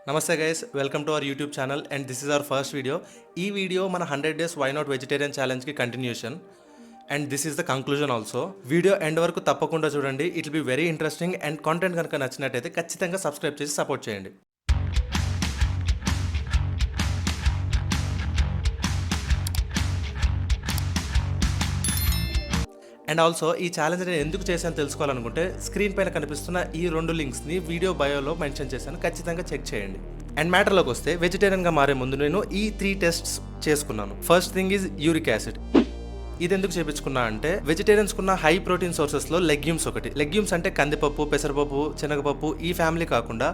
నమస్తే guys, welcome to our YouTube channel and this is our first video. ఈ video మన 100 days why not vegetarian ఛాలెంజ్కి continuation and this is the conclusion also. Video end వరకు తప్పకుండా చూడండి, it will be very interesting and content కనుక నచ్చినట్టయితే ఖచ్చితంగా subscribe చేసి సపోర్ట్ చేయండి. అండ్ ఆల్సో ఈ ఛాలెంజ్ నేను ఎందుకు చేశాను తెలుసుకోవాలనుకుంటే స్క్రీన్ పైన కనిపిస్తున్న ఈ 2 లింక్స్ని వీడియో బయోలో మెన్షన్ చేశాను, ఖచ్చితంగా చెక్ చేయండి. అండ్ మ్యాటర్లోకి వస్తే వెజిటేరియన్గా మారే ముందు నేను ఈ 3 టెస్ట్స్ చేసుకున్నాను. First thing is uric acid. ఇది ఎందుకు చేయించుకున్నా అంటే వెజిటేరియన్స్ కున్న హై ప్రోటీన్ సోర్సెస్లో లెగ్యూమ్స్ ఒకటి. లెగ్యూమ్స్ అంటే కందిపప్పు, పెసరపప్పు, శనగపప్పు, ఈ ఫ్యామిలీ కాకుండా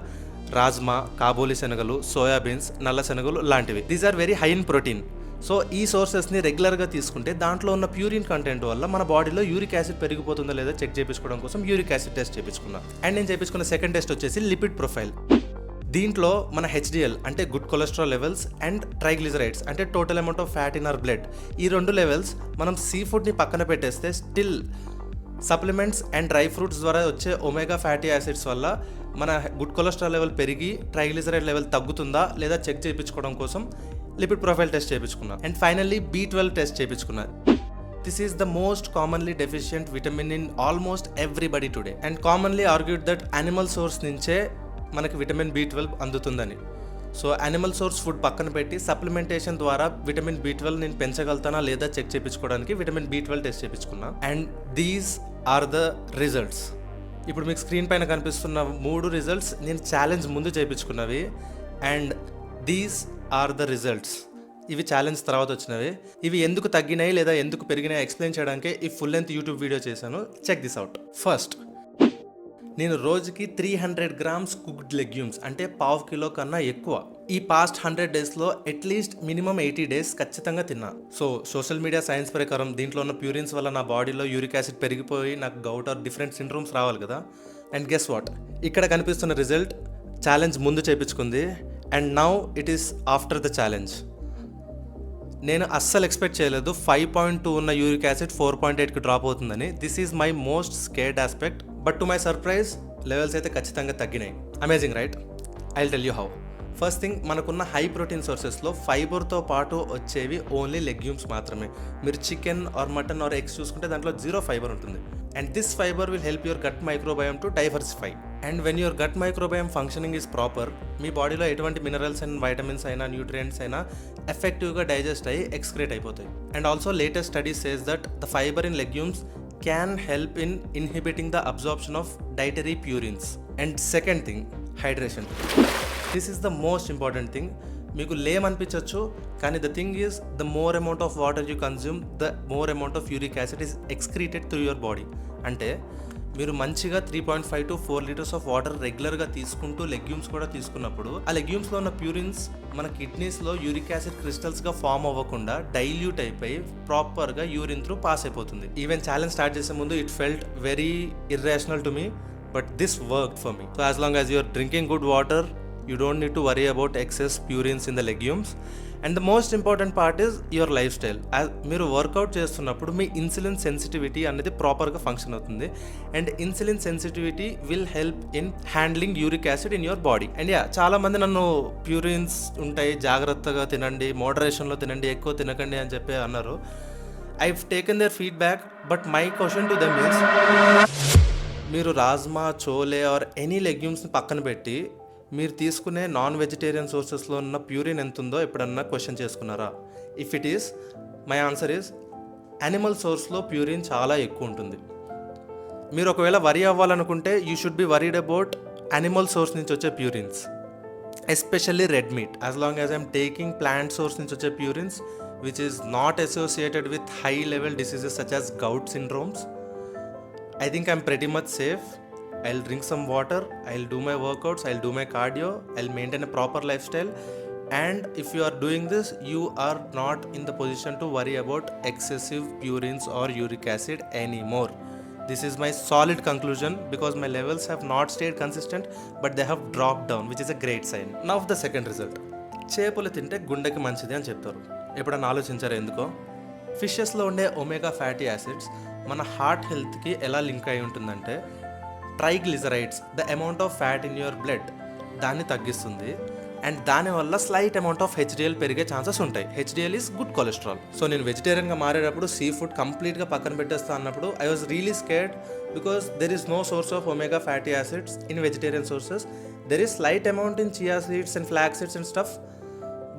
రాజ్మా, కాబోలి శనగలు, సోయాబీన్స్, నల్ల శనగలు లాంటివి. These are very high in protein. So ఈ సోర్సెస్ని రెగ్యులర్గా తీసుకుంటే దాంట్లో ఉన్న ప్యూరిన్ కంటెంట్ వల్ల మన బాడీలో యూరిక్ యాసిడ్ పెరిగిపోతుందా లేదా చెక్ చేయించుకోవడం కోసం యూరిక్ యాసిడ్ టెస్ట్ చేయించుకున్నా. అండ్ నేను చేయించుకున్న సెకండ్ టెస్ట్ వచ్చేసి లిపిడ్ ప్రొఫైల్. దీంట్లో మన హెచ్డిఎల్ అంటే good cholesterol levels and triglycerides అంటే total amount of fat in our blood, ఈ 2 లెవెల్స్ మనం సీ ఫుడ్ని పక్కన పెట్టేస్తే still supplements and dry fruits ద్వారా వచ్చే ఒమేగా ఫ్యాటీ యాసిడ్స్ వల్ల మన గుడ్ కొలెస్ట్రాల్ లెవెల్ పెరిగి ట్రైగ్లిజరైడ్ లెవెల్ తగ్గుతుందా లేదా చెక్ చేయించుకోవడం కోసం లిపిడ్ ప్రొఫైల్ టెస్ట్ చేయించుకున్నా. అండ్ ఫైనల్లీ B12 టెస్ట్ చేయించుకున్నా. This is the most commonly deficient vitamin in almost everybody today and commonly argued that animal source నుంచే మనకి విటమిన్ B12 అందుతుందని. సో యానిమల్ సోర్స్ ఫుడ్ పక్కన పెట్టి supplementation ద్వారా vitamin B12 నేను పెంచగలుగుతానా లేదా చెక్ చేయించుకోవడానికి విటమిన్ B12 టెస్ట్ చేయించుకున్నా. And these are the results. ఇప్పుడు మీకు స్క్రీన్ పైన కనిపిస్తున్న 3 రిజల్ట్స్ నేను ఛాలెంజ్ ముందు చేయించుకున్నవి and these are the results. ఇవి ఛాలెంజ్ తర్వాత వచ్చినవి. ఇవి ఎందుకు తగ్గినాయి లేదా ఎందుకు పెరిగినాయి ఎక్స్ప్లెయిన్ చేయడానికి ఈ ఫుల్ లెంత్ యూట్యూబ్ వీడియో చేశాను. Check this out. ఫస్ట్, నేను రోజుకి 300 గ్రామ్స్ కుక్డ్ లెగ్యూమ్స్ అంటే 1/2 కిలో కన్నా ఎక్కువ ఈ పాస్ట్ 100 డేస్లో అట్లీస్ట్ మినిమం 80 డేస్ ఖచ్చితంగా తిన్నా. సో సోషల్ మీడియా సైన్స్ ప్రకారం దీంట్లో ఉన్న ప్యూరిన్స్ వల్ల నా బాడీలో యూరిక్ యాసిడ్ పెరిగిపోయి నాకు గౌట్ ఆర్ డిఫరెంట్ సిండ్రోమ్స్ రావాలి కదా. అండ్ గెస్ వాట్, ఇక్కడ కనిపిస్తున్న రిజల్ట్ ఛాలెంజ్ ముందు చేయించుకుంది and now it is after the challenge. నేను అస్సలు ఎక్స్పెక్ట్ చేయలేదు 5.2 ఉన్న యూరిక్ యాసిడ్ 4.8కి డ్రాప్ అవుతుందని. This is my most scared aspect, but to my surprise levels అయితే ఖచ్చితంగా తగ్గినాయి. Amazing right? I will tell you how. First thing, మనకున్న హై ప్రోటీన్ సోర్సెస్లో ఫైబర్తో పాటు వచ్చేవి ఓన్లీ లెగ్యూమ్స్ మాత్రమే. మీరు chicken or mutton or eggs చూసుకుంటే దాంట్లో 0 ఫైబర్ ఉంటుంది. And this fibre will help your gut microbiome to diversify. And when your gut microbiome functioning is proper, మీ బాడీలో ఎటువంటి మినరల్స్ అండ్ వైటమిన్స్ అయినా న్యూట్రియంట్స్ అయినా ఎఫెక్టివ్గా డైజెస్ట్ అయ్యి ఎక్స్క్రీట్ అయిపోతాయి. And also latest studies says that the fibre in legumes can help in inhibiting the absorption of dietary purines. And second thing, hydration. This is the most important thing. మీకు lame అనిపించవచ్చు, కానీ the thing is the more amount of water you consume the more amount of uric acid is excreted through your body. అంటే మీరు మంచిగా 3.5 to 4 litres of water రెగ్యులర్గా తీసుకుంటూ legumes కూడా తీసుకున్నప్పుడు ఆ లెగ్యూమ్స్లో ఉన్న ప్యూరిన్స్ మన కిడ్నీస్లో యూరిక్ యాసిడ్ క్రిస్టల్స్గా ఫామ్ అవ్వకుండా డైల్యూట్ అయిపోయి ప్రాపర్గా యూరిన్ త్రూ పాస్ అయిపోతుంది. ఈవెన్ ఛాలెంజ్ స్టార్ట్ చేసే ముందు it felt very irrational to me, but this worked for me. So as long as you're drinking good water, you don't need to worry about excess purines in the legumes. And the most important part is your lifestyle. మీరు work out చేస్తున్నప్పుడు మీ insulin sensitivity అనేది ప్రాపర్గా function అవుతుంది and insulin sensitivity will help in handling uric acid in your body. And చాలామంది నన్ను purines ఉంటాయి, జాగ్రత్తగా తినండి, మోడరేషన్లో తినండి, ఎక్కువ తినకండి అని చెప్పి అన్నారు. I've taken their feedback, but my question to them is, మీరు రాజ్మా, చోలే ఆర్ ఎనీ లెగ్యూమ్స్ని పక్కన పెట్టి మీరు తీసుకునే నాన్ వెజిటేరియన్ సోర్సెస్లో ఉన్న ప్యూరిన్ ఎంత ఉందో ఎప్పుడన్నా క్వశ్చన్ చేసుకున్నారా? If it is, my answer is animal సోర్స్లో ప్యూరిన్ చాలా ఎక్కువ ఉంటుంది. మీరు ఒకవేళ వరీ అవ్వాలనుకుంటే you should be worried about animal source నుంచి వచ్చే purines, especially red meat. As long as I'm taking plant source నుంచి వచ్చే purines which is not associated with high level diseases such as gout syndromes, I think I'm pretty much safe. I'll drink some water, I'll do my workouts, I'll do my cardio, I'll maintain a proper lifestyle. And if you are doing this, you are not in the position to worry about excessive purines or uric acid anymore. This is my solid conclusion because my levels have not stayed consistent, but they have dropped down, which is a great sign. Now the second result. చేపలు తింటే గుండెకి మంచిది అని చెప్తారు. ఎప్పుడన్నా ఆలోచించారా ఎందుకో? ఫిషెస్లో ఉండే ఒమేగా ఫ్యాటీ యాసిడ్స్ మన హార్ట్ హెల్త్కి ఎలా లింక్ అయి ఉంటుందంటే triglycerides, the amount of fat in your blood, దాన్ని తగ్గిస్తుంది. అండ్ దానివల్ల స్లైట్ అమౌంట్ ఆఫ్ హెచ్డిఎల్ పెరిగే ఛాన్సెస్ ఉంటాయి. HDL is good cholesterol. So నేను వెజిటేరియన్గా మారేటప్పుడు సీ ఫుడ్ కంప్లీట్గా పక్కన పెట్టేస్తా అన్నప్పుడు I was really scared because there is no source of omega fatty acids in vegetarian sources. There is slight amount in chia seeds and flax seeds and stuff,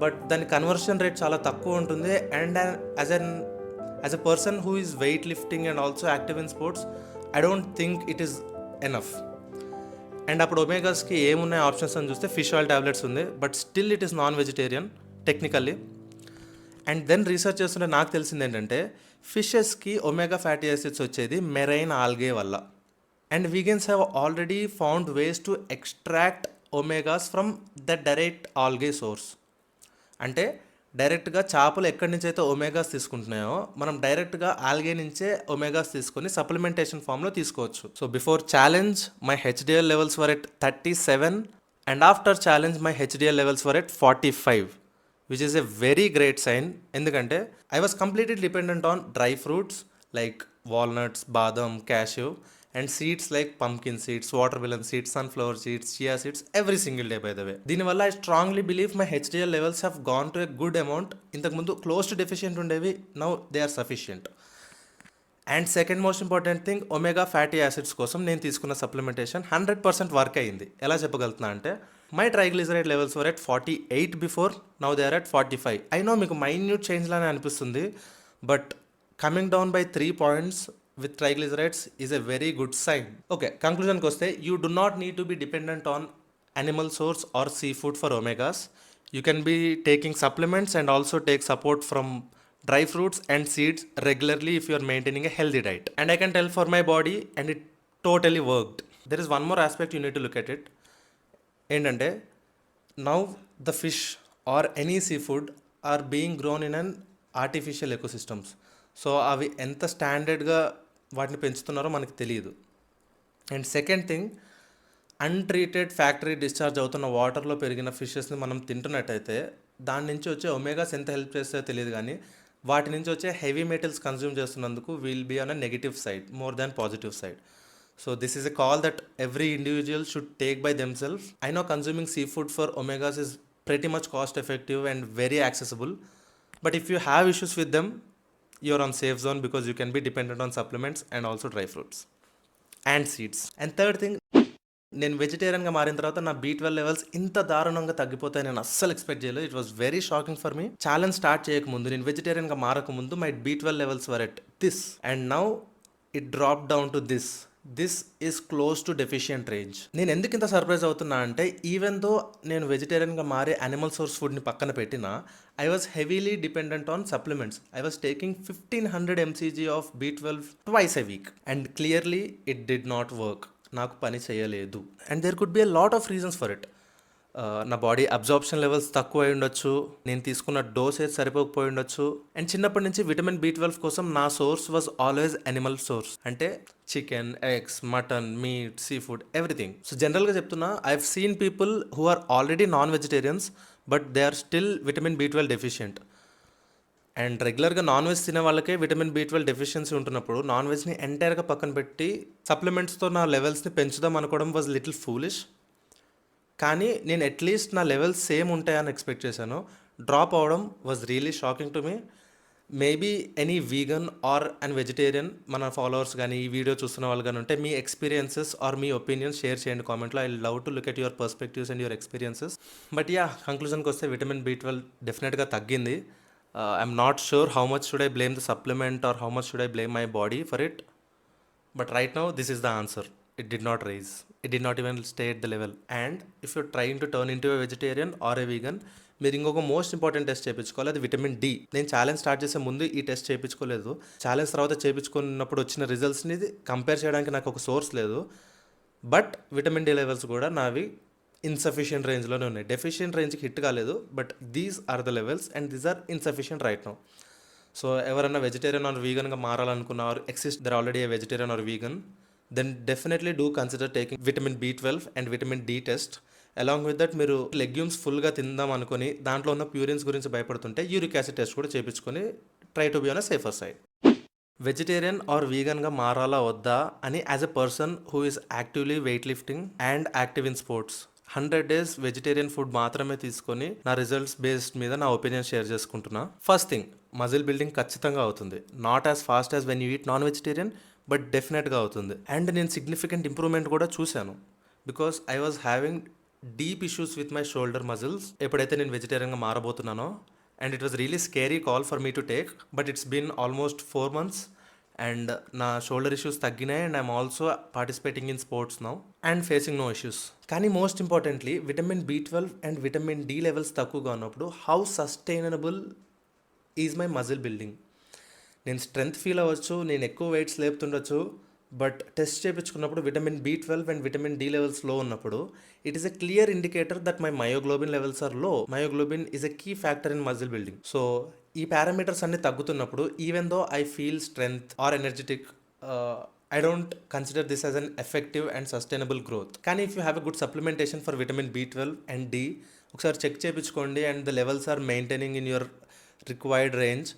but దాని conversion rate చాలా తక్కువ ఉంటుంది. And as a person who is weight lifting and also active in sports, I don't think it is enough. And అప్పుడు ఒమేగాస్కి ఏమున్నాయి options అని చూస్తే fish oil tablets ఉంది, but still it is non vegetarian technically. And then research చేస్తుంటే నాకు తెలిసింది ఏంటంటే ఫిషెస్కి ఒమేగా ఫ్యాటీ యాసిడ్స్ వచ్చేది మెరైన్ ఆల్గే వల్ల. And vegans have already found ways to extract omegas from the direct algae source. అంటే డైరెక్ట్గా చేపలు ఎక్కడి నుంచి అయితే ఒమేగాస్ తీసుకుంటున్నాయో మనం డైరెక్ట్గా ఆల్గే నుంచే ఒమేగాస్ తీసుకొని సప్లిమెంటేషన్ ఫామ్లో తీసుకోవచ్చు. So before challenge my HDL levels were at 37 and after challenge my HDL levels were at 45, which is a very great sign. ఎందుకంటే I was completely dependent on dry fruits like walnuts, badam, cashew, and seeds like pumpkin seeds, watermelon seeds, sunflower seeds, chia seeds, every single day by the way. దీనివల్ల I strongly believe my HDL levels have gone to a good amount. ఇంతకుముందు close to deficient ఉండేవి, now they are sufficient. And second most important thing, omega fatty acids కోసం నేను తీసుకున్న supplementation 100% work అయింది. ఎలా చెప్పగలుగుతున్నా అంటే my triglyceride levels were at 48 before, now they are at 45. I know మీకు మైన్యూట్ చేంజ్ లానే అనిపిస్తుంది, but coming down by 3 points with triglycerides is a very good sign. Okay, conclusion ko vaste, you do not need to be dependent on animal source or seafood for omegas. You can be taking supplements and also take support from dry fruits and seeds regularly if you are maintaining a healthy diet. And I can tell for my body and it totally worked. There is one more aspect you need to look at it. Endante now the fish or any seafood are being grown in an artificial ecosystems. So అవి ఎంత స్టాండర్డ్గా వాటిని పెంచుతున్నారో మనకు తెలియదు. And second thing, untreated factory discharge అవుతున్న వాటర్లో పెరిగిన ఫిషెస్ని మనం తింటున్నట్టయితే దాని నుంచి వచ్చే ఒమేగాస్ ఎంత హెల్ప్ చేస్తాయో తెలియదు, కానీ వాటి నుంచి వచ్చే హెవీ మెటల్స్ కన్జ్యూమ్ చేస్తున్నందుకు will be on a negative side more than positive side. So this is a call that every individual should take by themselves. I know consuming seafood for omegas is pretty much cost effective and very accessible, but if you have issues with them, you're on safe zone because you can be dependent on supplements and also dry fruits and seeds. And third thing, నేను వెజిటేరియన్గా మారిన తర్వాత నా B12 levels ఇంత దారుణంగా తగ్గిపోతాయి నేను అస్సలు expect చేయలేదు. It was very shocking for me. Challenge start చేయకముందు, నేను వెజిటేరియన్గా మారకముందు my B12 levels were at this and now it drop down to this. This is close to deficient range. నేను ఎందుకు ఇంత సర్ప్రైజ్ అవుతున్నా అంటే ఈవెన్ దో నేను వెజిటేరియన్గా మారే యానిమల్ సోర్స్ ఫుడ్ని పక్కన పెట్టినా I was heavily dependent on supplements. I was taking 1500 mcg of B12 twice a week and clearly it did not work. నాకు పని చేయలేదు. And there could be a lot of reasons for it. నా body absorption levels తక్కువ అయి ఉండొచ్చు, నేను తీసుకున్న dosage సరిపోకపోయి ఉండొచ్చు, అండ్ చిన్నప్పటి నుంచి విటమిన్ B12 కోసం నా source was always animal source. అంటే chicken, eggs, mutton, meat, seafood, everything. So జనరల్గా చెప్తున్నా, I have seen people who are already non vegetarians but they are still vitamin B12 deficient. And రెగ్యులర్గా non veg తినే వాళ్ళకే vitamin B12 deficiency ఉంటున్నప్పుడు non వెజ్ని ఎంటైర్గా పక్కన పెట్టి సప్లిమెంట్స్తో నా లెవెల్స్ని పెంచుదాం అనుకోవడం వాజ్ లిటిల్ ఫూలిష్. కానీ నేను అట్లీస్ట్ నా లెవెల్స్ సేమ్ ఉంటాయని ఎక్స్పెక్ట్ చేశాను. డ్రాప్ అవడం was really shocking to me. Maybe any vegan or and vegetarian మన ఫాలోవర్స్ కానీ ఈ వీడియో చూస్తున్న వాళ్ళు కానీ ఉంటే మీ ఎక్స్పీరియన్సెస్ ఆర్ మీ ఒపీనియన్స్ షేర్ చేయండి కామెంట్లో. I love to look at your perspectives and your experiences. But yeah, కంక్లూజన్కి వస్తే విటమిన్ B12 డెఫినెట్గా తగ్గింది. I'm not sure how much should I blame the supplement or how much should I blame my body for it. But right now this is the answer. It did not raise. It did not even stay at the level. And if you're trying to turn into a vegetarian or a vegan, మీరు ఇంకొక most important test చేయించుకోవాలి, అది vitamin D. నేను challenge start చేసే ముందు ఈ test చేయించుకోలేదు. Challenge తర్వాత చేయించుకున్నప్పుడు వచ్చిన రిజల్ట్స్ని కంపేర్ చేయడానికి నాకు ఒక సోర్స్ లేదు. బట్ విటమిన్ D లెవెల్స్ కూడా నావి ఇన్సఫిషియంట్ రేంజ్లోనే ఉన్నాయి. డెఫిషియంట్ రేంజ్కి హిట్ కాలేదు, but these are the levels and these are insufficient right now. So ఎవరైనా వెజిటేరియన్ ఆర్ వీగన్గా మారాలనుకున్న or exist there already a vegetarian or vegan, then definitely do consider taking vitamin B12 and vitamin D test. Along with that, మీరు legumes ఫుల్గా తిందాం అనుకొని దాంట్లో ఉన్న purines గురించి భయపడుతుంటే యూరిక్ యాసిడ్ టెస్ట్ కూడా చేయించుకొని try to be on a safer side. Vegetarian or వీగన్గా మారాలా వద్దా అని as a person who is actively weight lifting and active in sports 100 days vegetarian food మాత్రమే తీసుకొని నా రిజల్ట్స్ బేస్డ్ మీద నా ఒపీనియన్ షేర్ చేసుకుంటున్నా. ఫస్ట్ థింగ్, మజిల్ బిల్డింగ్ ఖచ్చితంగా అవుతుంది. Not as fast as when you eat non vegetarian, but డెఫినెట్గా అవుతుంది. అండ్ నేను సిగ్నిఫికెంట్ ఇంప్రూవ్మెంట్ కూడా చూశాను. Because I was having deep issues with my shoulder muscles ఎప్పుడైతే నేను వెజిటేరియన్గా మారబోతున్నానో. And it was really scary call for me to take, but it's been almost 4 months. And నా షోల్డర్ ఇష్యూస్ తగ్గినాయి. And I'm also participating in sports now and facing no issues. కానీ most importantly vitamin B12 and vitamin D levels తక్కువగా ఉన్నప్పుడు how sustainable is my muscle building. నేను strength feel అవ్వచ్చు, నేను ఎక్కువ weights లేపుతుండొచ్చు, but test చేయించుకున్నప్పుడు vitamin B12 and vitamin D levels low ఉన్నప్పుడు it is a clear indicator that my myoglobin levels are low. Myoglobin is a key factor in muscle building. So ఈ parameters అన్ని తగ్గుతున్నప్పుడు even though I feel strength or energetic, I don't consider this as an effective and sustainable growth. కానీ if you have a good supplementation for vitamin B12 and D, ఒకసారి check చేయించుకోండి and the levels are maintaining in your required range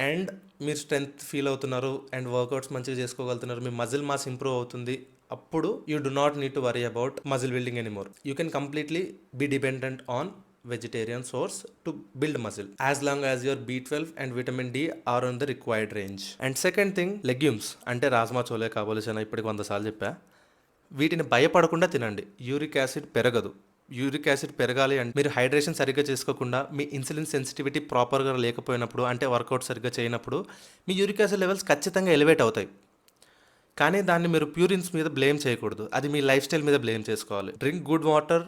and మీరు strength feel అవుతున్నారు and workouts మంచిగా చేసుకోగలుగుతున్నారు, మీ muscle mass improve అవుతుంది, అప్పుడు you do not need to worry about muscle building anymore. You can completely be dependent on vegetarian source to build muscle as long as your B12 and vitamin D are on the required range. And second thing, legumes అంటే రాజ్మా చోలే కాబోలేసిన ఇప్పటికి 100 సార్లు చెప్పా. వీటిని భయపడకుండా తినండి. Uric acid పెరగదు. Uric acid పెరగాలి అంటే మీరు హైడ్రేషన్ సరిగ్గా చేసుకోకుండా, మీ ఇన్సులిన్ సెన్సిటివిటీ ప్రాపర్గా లేకపోయినప్పుడు, అంటే వర్కౌట్ సరిగ్గా చేయనప్పుడు మీ యూరిక్ యాసిడ్ లెవెల్స్ ఖచ్చితంగా ఎలివేట్ అవుతాయి. కానీ దాన్ని మీరు ప్యూరిన్స్ మీద బ్లేమ్ చేయకూడదు, అది మీ లైఫ్ స్టైల్ మీద బ్లేమ్ చేసుకోవాలి. Drink good water,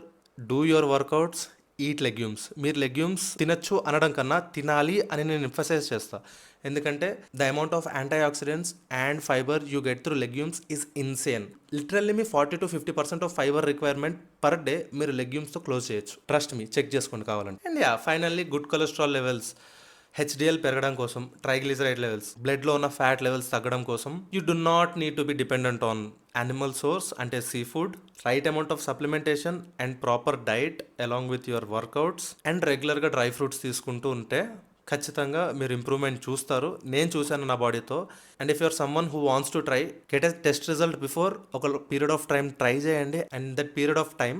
do your workouts, eat legumes. మీరు లెగ్యూమ్స్ తినచ్చు అనడం కన్నా తినాలి అని నేను ఎంఫసైజ్ చేస్తాను. ఎందుకంటే the amount of antioxidants and fibre you get through legumes is insane. Literally మీ 40 to 50% of fibre requirement per day మీరు లెగ్యూమ్స్తో క్లోజ్ చేయొచ్చు. ట్రస్ట్ మీ, చెక్ చేసుకోండి కావాలంటే. And finally good cholesterol levels, HDL పెరగడం కోసం, ట్రైగ్లిజరైడ్ లెవెల్స్, బ్లడ్లో ఉన్న ఫ్యాట్ లెవెల్స్ తగ్గడం కోసం you do not need to be dependent on animal source అంటే seafood. Right amount of supplementation and proper diet along with your workouts and రెగ్యులర్గా dry fruits తీసుకుంటూ ఉంటే ఖచ్చితంగా మీరు ఇంప్రూవ్మెంట్ చూస్తారు. నేను చూశాను నా బాడీతో. And if you're someone who wants to try, get a test result before ఒక పీరియడ్ ఆఫ్ టైం ట్రై చేయండి. And that period of time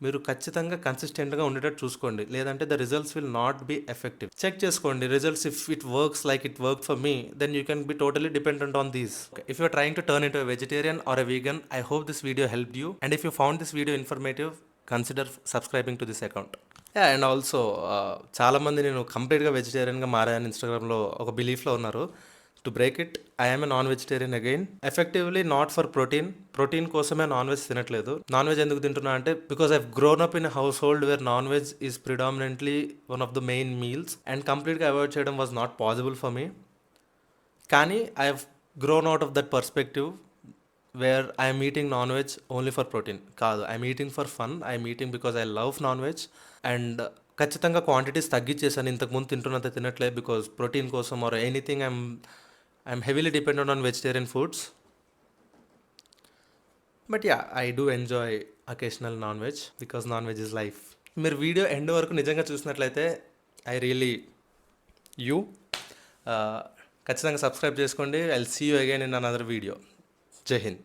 మీరు ఖచ్చితంగా కన్సిస్టెంట్గా ఉండేటట్టు చూసుకోండి, లేదంటే the results will not be effective. Check చేసుకోండి results. If it works like it work for me, then you can be totally dependent on these. If you're trying to turn into a vegetarian or a vegan, I hope this video helped you. And if you found this video informative, consider subscribing to this account. And also చాలామంది నేను కంప్లీట్గా వెజిటేరియన్గా మారాయని ఇన్స్టాగ్రామ్లో ఒక బిలీఫ్లో ఉన్నారు. To break it, I am a non vegetarian again. Effectively not for protein కోసమే నాన్ వెజ్ తినట్లేదు. నాన్ వెజ్ ఎందుకు తింటున్నా అంటే because I've grown up in household where non veg is predominantly one of the main meals and కంప్లీట్గా avoid చేయడం was not possible for me. కానీ I have grown out of that perspective where I'm eating non veg only for protein కాదు, I'm eating for fun. I'm eating because I love non veg. And ఖచ్చితంగా quantities తగ్గించేసాను, ఇంతకుముందు తింటున్నంత తినట్లేదు because protein కోసం or anything I'm heavily dependent on vegetarian foods. But yeah, I do enjoy occasional non-veg because non-veg is life. మీరు video end వరకు నిజంగా చూసినట్లయితే I really you ఖచ్చితంగా subscribe చేసుకోండి. I will see you again in another video. Jai Hind.